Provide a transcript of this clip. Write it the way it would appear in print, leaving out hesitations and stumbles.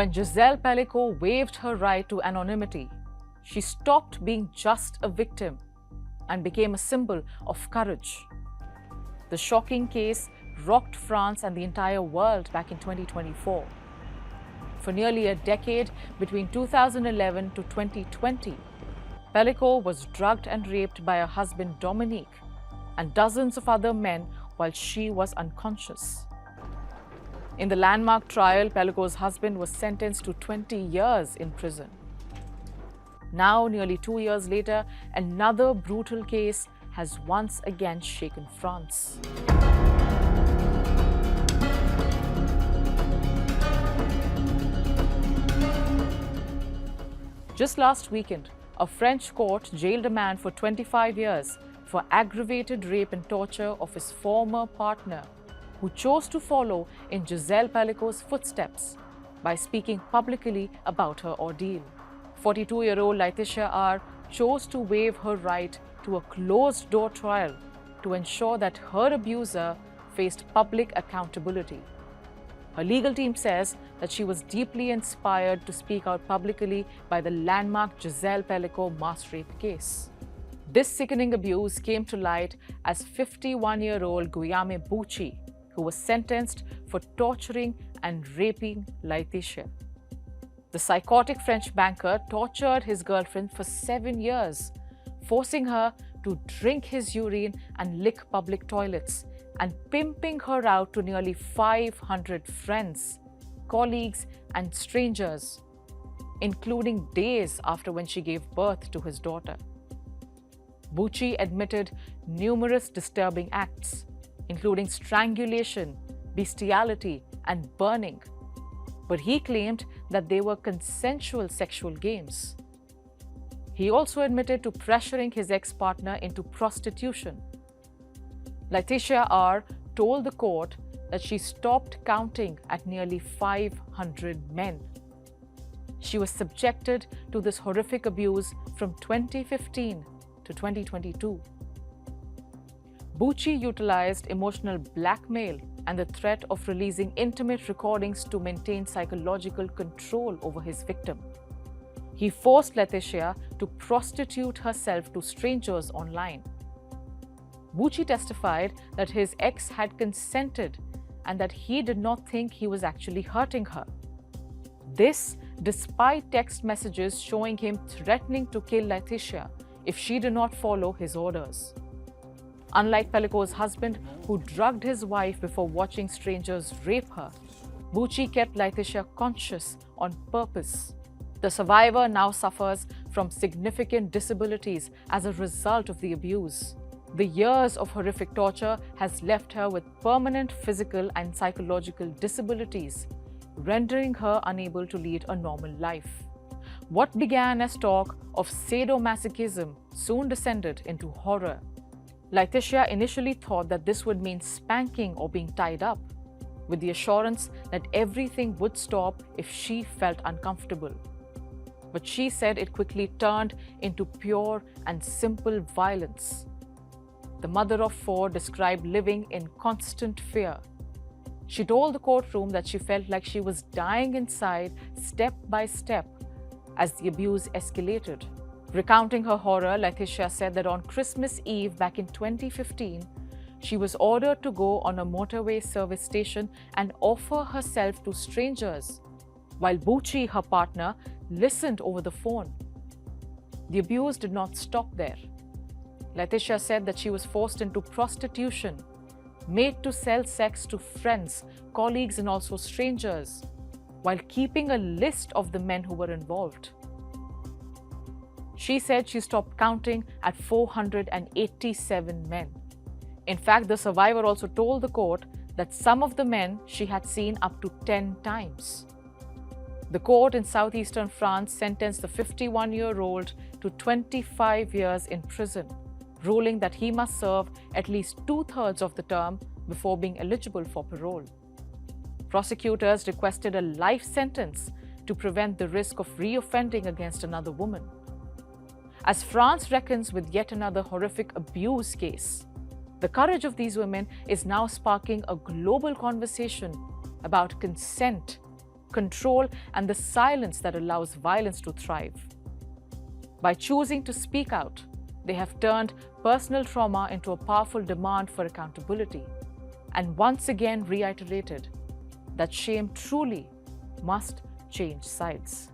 When Giselle Pelicot waived her right to anonymity, she stopped being just a victim and became a symbol of courage. The shocking case rocked France and the entire world back in 2024. For nearly a decade, between 2011 to 2020, Pelicot was drugged and raped by her husband Dominique and dozens of other men while she was unconscious. In the landmark trial, Pelicot's husband was sentenced to 20 years in prison. Now, nearly 2 years later, another brutal case has once again shaken France. Just last weekend, a French court jailed a man for 25 years for aggravated rape and torture of his former partner, who chose to follow in Giselle Pelicot's footsteps by speaking publicly about her ordeal. 42-year-old Laetitia R. chose to waive her right to a closed-door trial to ensure that her abuser faced public accountability. Her legal team says that she was deeply inspired to speak out publicly by the landmark Giselle Pelicot mass rape case. This sickening abuse came to light as 51-year-old Guillaume Bucci, who was sentenced for torturing and raping Laetitia. The psychotic French banker tortured his girlfriend for 7 years, forcing her to drink his urine and lick public toilets, and pimping her out to nearly 500 friends, colleagues, and strangers, including days after when she gave birth to his daughter. Bucci admitted numerous disturbing acts, including strangulation, bestiality, and burning. But he claimed that they were consensual sexual games. He also admitted to pressuring his ex-partner into prostitution. Laetitia R. told the court that she stopped counting at nearly 500 men. She was subjected to this horrific abuse from 2015 to 2022. Bucci utilized emotional blackmail and the threat of releasing intimate recordings to maintain psychological control over his victim. He forced Laetitia to prostitute herself to strangers online. Bucci testified that his ex had consented and that he did not think he was actually hurting her. This despite text messages showing him threatening to kill Laetitia if she did not follow his orders. Unlike Pelicot's husband, who drugged his wife before watching strangers rape her, Bucci kept Laetitia conscious on purpose. The survivor now suffers from significant disabilities as a result of the abuse. The years of horrific torture has left her with permanent physical and psychological disabilities, rendering her unable to lead a normal life. What began as talk of sadomasochism soon descended into horror. Laetitia initially thought that this would mean spanking or being tied up, with the assurance that everything would stop if she felt uncomfortable. But she said it quickly turned into pure and simple violence. The mother of 4 described living in constant fear. She told the courtroom that she felt like she was dying inside step by step as the abuse escalated. Recounting her horror, Laetitia said that on Christmas Eve back in 2015, she was ordered to go on a motorway service station and offer herself to strangers, while Bucci, her partner, listened over the phone. The abuse did not stop there. Laetitia said that she was forced into prostitution, made to sell sex to friends, colleagues, and also strangers, while keeping a list of the men who were involved. She said she stopped counting at 487 men. In fact, the survivor also told the court that some of the men she had seen up to 10 times. The court in southeastern France sentenced the 51-year-old to 25 years in prison, ruling that he must serve at least 2/3 of the term before being eligible for parole. Prosecutors requested a life sentence to prevent the risk of reoffending against another woman. As France reckons with yet another horrific abuse case, the courage of these women is now sparking a global conversation about consent control, and the silence that allows violence to thrive. By choosing to speak out, they have turned personal trauma into a powerful demand for accountability, and once again reiterated that shame truly must change sides.